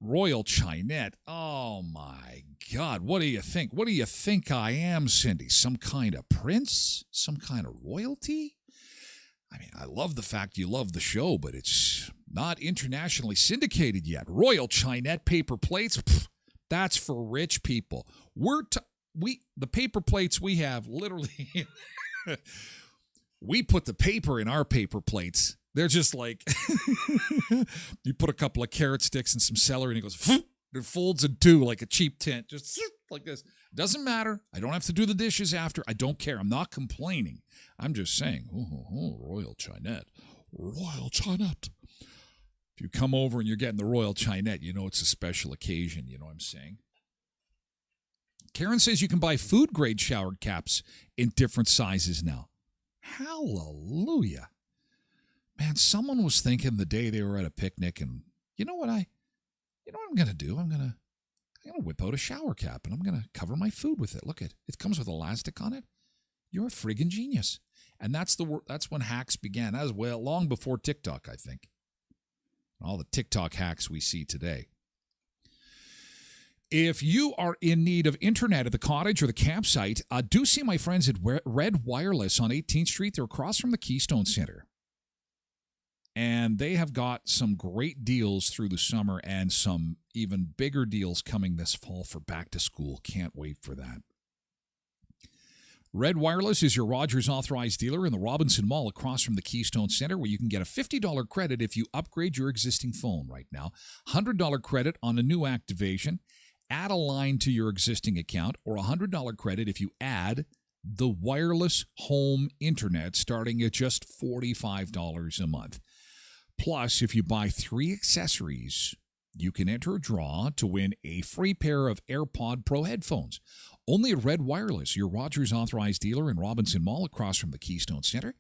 Royal Chinette. Oh my God, what do you think? What do you think I am, Cindy? Some kind of prince? Some kind of royalty? I mean, I love the fact you love the show, but it's not internationally syndicated yet. Royal Chinette paper plates, that's for rich people. The paper plates we have, literally, we put the paper in our paper plates. They're just like, you put a couple of carrot sticks and some celery, and it goes, it folds in two like a cheap tent, just like this. Doesn't matter. I don't have to do the dishes after. I don't care. I'm not complaining. I'm just saying, Royal Chinette. Royal Chinette. If you come over and you're getting the Royal Chinette, you know it's a special occasion. You know what I'm saying? Karen says you can buy food-grade shower caps in different sizes now. Hallelujah. Man, someone was thinking the day they were at a picnic, and you know what I'm going to do? I'm going to whip out a shower cap, and I'm going to cover my food with it. Look, it comes with elastic on it. You're a friggin' genius. And that's when hacks began. That was long before TikTok, I think. All the TikTok hacks we see today. If you are in need of internet at the cottage or the campsite, do see my friends at Red Wireless on 18th Street. They're across from the Keystone Center. And they have got some great deals through the summer and some even bigger deals coming this fall for back to school. Can't wait for that. Red Wireless is your Rogers authorized dealer in the Robinson Mall across from the Keystone Center, where you can get a $50 credit if you upgrade your existing phone right now, $100 credit on a new activation, add a line to your existing account, or $100 credit if you add the wireless home internet starting at just $45 a month. Plus, if you buy 3 accessories, you can enter a draw to win a free pair of AirPod Pro headphones. Only at Red Wireless, your Rogers authorized dealer in Robinson Mall across from the Keystone Center.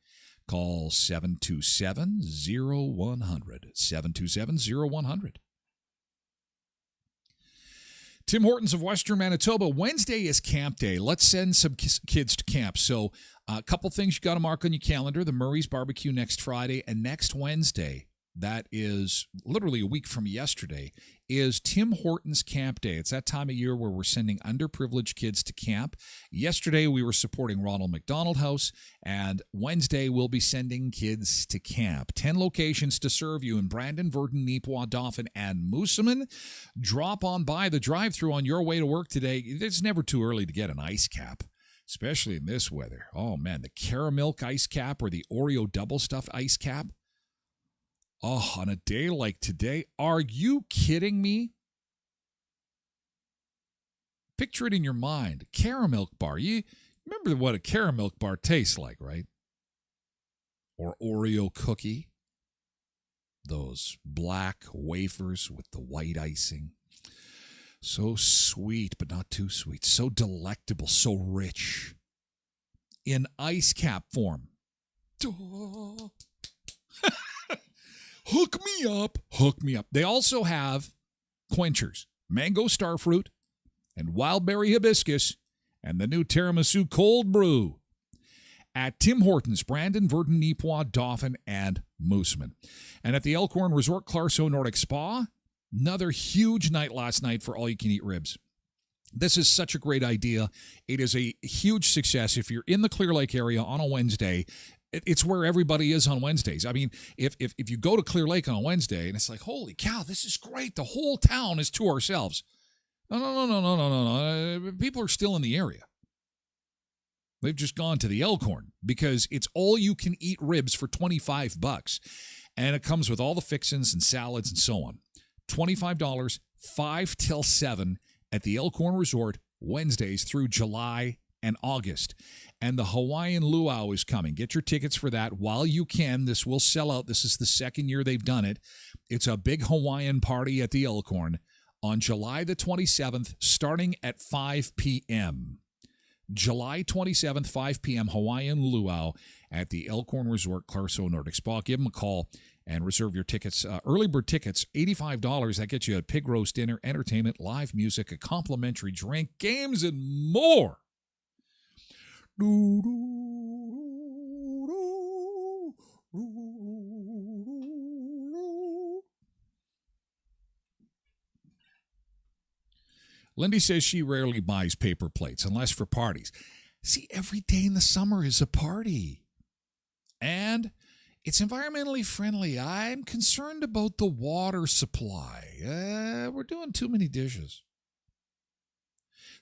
Call 727-0100. 727-0100. Tim Hortons of Western Manitoba. Wednesday is camp day. Let's send some kids to camp. So a couple things you got to mark on your calendar. The Murray's Barbecue next Friday, and next Wednesday, that is literally a week from yesterday, is Tim Hortons Camp Day. It's that time of year where we're sending underprivileged kids to camp. Yesterday, we were supporting Ronald McDonald House, and Wednesday, we'll be sending kids to camp. 10 locations to serve you in Brandon, Virden, Neepawa, Dauphin, and Moosomin. Drop on by the drive-thru on your way to work today. It's never too early to get an ice cap, especially in this weather. Oh, man, the caramel ice cap or the Oreo double stuffed ice cap. Oh, on a day like today, are you kidding me? Picture it in your mind. Caramel bar. You remember what a caramel bar tastes like, right? Or Oreo cookie. Those black wafers with the white icing. So sweet, but not too sweet. So delectable, so rich. In ice cap form. Duh. Hook me up. Hook me up. They also have quenchers, mango starfruit, and wildberry hibiscus, and the new tiramisu cold brew at Tim Hortons, Brandon, Virden, Neepawa, Dauphin, and Moosomin. And at the Elkhorn Resort Clarso Nordic Spa, another huge night last night for all-you-can-eat ribs. This is such a great idea. It is a huge success. If you're in the Clear Lake area on a Wednesday, it's where everybody is on Wednesdays. I mean, if you go to Clear Lake on a Wednesday and it's like, holy cow, this is great. The whole town is to ourselves. No. People are still in the area. They've just gone to the Elkhorn because it's all you can eat ribs for $25. And it comes with all the fixins and salads and so on. $25, 5 till 7 at the Elkhorn Resort, Wednesdays through July and August. And the Hawaiian Luau is coming. Get your tickets for that while you can. This will sell out. This is the second year they've done it. It's a big Hawaiian party at the Elkhorn on July the 27th, starting at 5 p.m. July 27th, 5 p.m., Hawaiian Luau at the Elkhorn Resort, Clarso Nordic Spa. Give them a call and reserve your tickets. Early bird tickets, $85. That gets you a pig roast dinner, entertainment, live music, a complimentary drink, games, and more. Lindy says she rarely buys paper plates unless for parties. See, every day in the summer is a party. And it's environmentally friendly. I'm concerned about the water supply. We're doing too many dishes.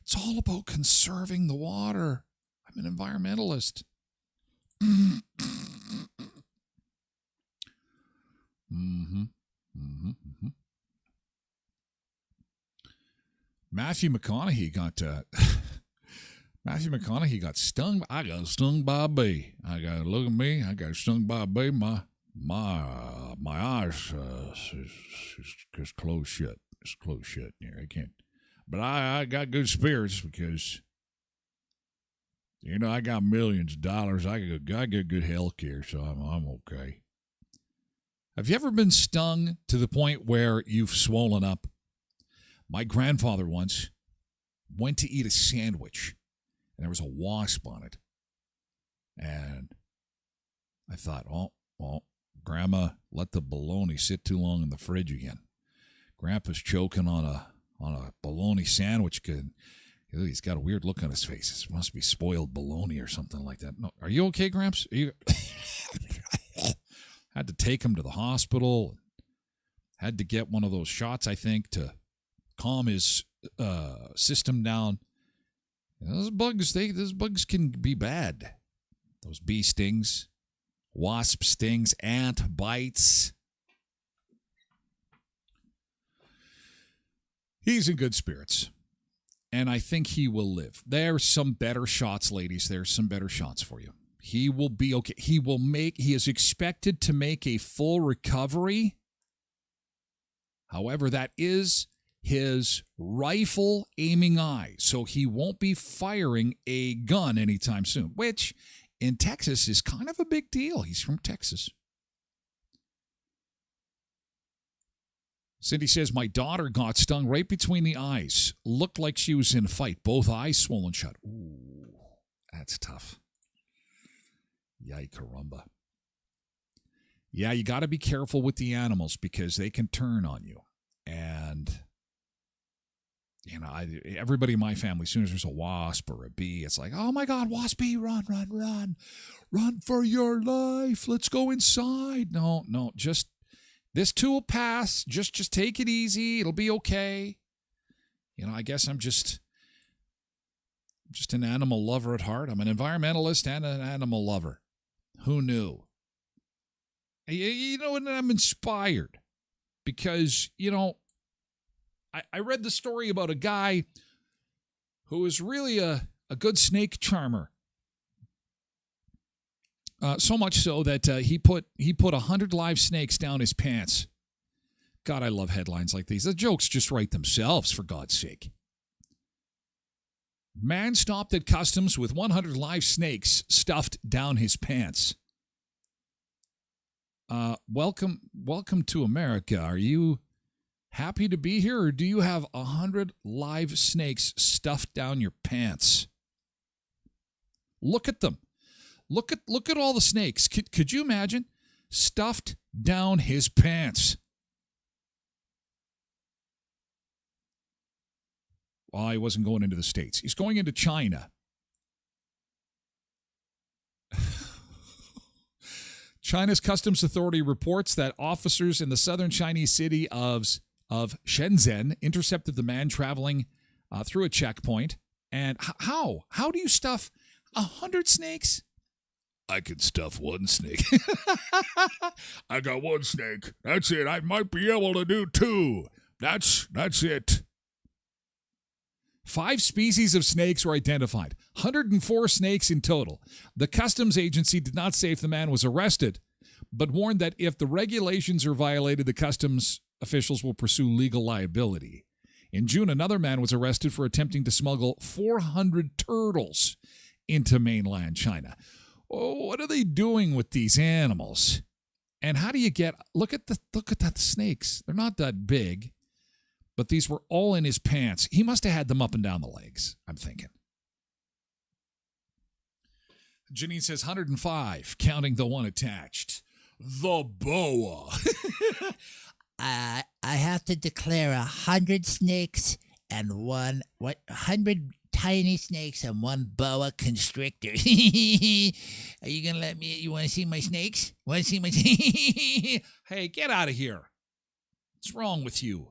It's all about conserving the water. I'm an environmentalist. Matthew McConaughey got stung. I got stung by a bee. I got look at me. I got stung by a bee. My eyes just closed shut. It's closed shut here. I can't. But I got good spirits because, you know, I got millions of dollars. I get good health care, so I'm okay. Have you ever been stung to the point where you've swollen up? My grandfather once went to eat a sandwich, and there was a wasp on it. And I thought, oh, Grandma let the bologna sit too long in the fridge again. Grandpa's choking on a bologna sandwich. He's got a weird look on his face. It must be spoiled bologna or something like that. No, are you okay, Gramps? Are you? Had to take him to the hospital. Had to get one of those shots, I think, to calm his system down. You know, those bugs can be bad. Those bee stings, wasp stings, ant bites. He's in good spirits. And I think he will live. There's some better shots, ladies. There's some better shots for you. He will be okay. He is expected to make a full recovery. However, that is his rifle aiming eye. So he won't be firing a gun anytime soon, which in Texas is kind of a big deal. He's from Texas. Cindy says, my daughter got stung right between the eyes. Looked like she was in a fight. Both eyes swollen shut. Ooh, that's tough. Yay, caramba. Yeah, you got to be careful with the animals because they can turn on you. And, you know, everybody in my family, as soon as there's a wasp or a bee, it's like, oh my God, waspy, run, run, run. Run for your life. Let's go inside. No, just, this too will pass. Just take it easy. It'll be okay. You know, I guess I'm just an animal lover at heart. I'm an environmentalist and an animal lover. Who knew? You know, and I'm inspired because, you know, I read the story about a guy who is really a good snake charmer. So much so that he put 100 live snakes down his pants. God, I love headlines like these. The jokes just write themselves, for God's sake. Man stopped at customs with 100 live snakes stuffed down his pants. Welcome to America. Are you happy to be here, or do you have 100 live snakes stuffed down your pants? Look at them. Look at all the snakes. Could you imagine? Stuffed down his pants. Well, he wasn't going into the States. He's going into China. China's Customs Authority reports that officers in the southern Chinese city of Shenzhen intercepted the man traveling through a checkpoint. And how? How do you stuff 100 snakes? I could stuff one snake. I got one snake. That's it. I might be able to do two. That's it. 5 species of snakes were identified, 104 snakes in total. The customs agency did not say if the man was arrested, but warned that if the regulations are violated, the customs officials will pursue legal liability. In June, another man was arrested for attempting to smuggle 400 turtles into mainland China. Oh, what are they doing with these animals? And how do you get, look at that snakes. They're not that big. But these were all in his pants. He must have had them up and down the legs, I'm thinking. Janine says 105, counting the one attached. The boa. I have to declare 100 snakes and 100 tiny snakes and one boa constrictor. Are you going to let me? You want to see my snakes? Want to see my Hey, get out of here. What's wrong with you?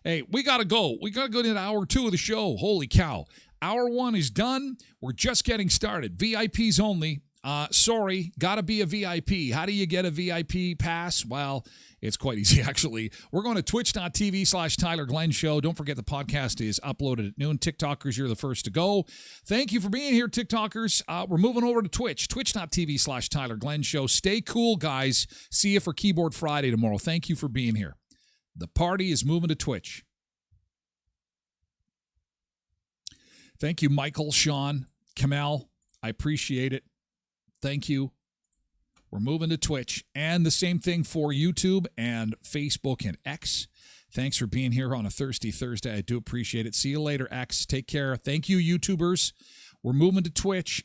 Hey, we got to go. We got to go to hour 2 of the show. Holy cow. Hour 1 is done. We're just getting started. VIPs only. Sorry, got to be a VIP. How do you get a VIP pass? Well, it's quite easy, actually. We're going to twitch.tv/Tyler Glen Show. Don't forget the podcast is uploaded at noon. TikTokers, you're the first to go. Thank you for being here, TikTokers. We're moving over to Twitch, twitch.tv/Tyler Glen Show. Stay cool, guys. See you for Keyboard Friday tomorrow. Thank you for being here. The party is moving to Twitch. Thank you, Michael, Sean, Kamal. I appreciate it. Thank you. We're moving to Twitch. And the same thing for YouTube and Facebook and X. Thanks for being here on a Thirsty Thursday. I do appreciate it. See you later, X. Take care. Thank you, YouTubers. We're moving to Twitch.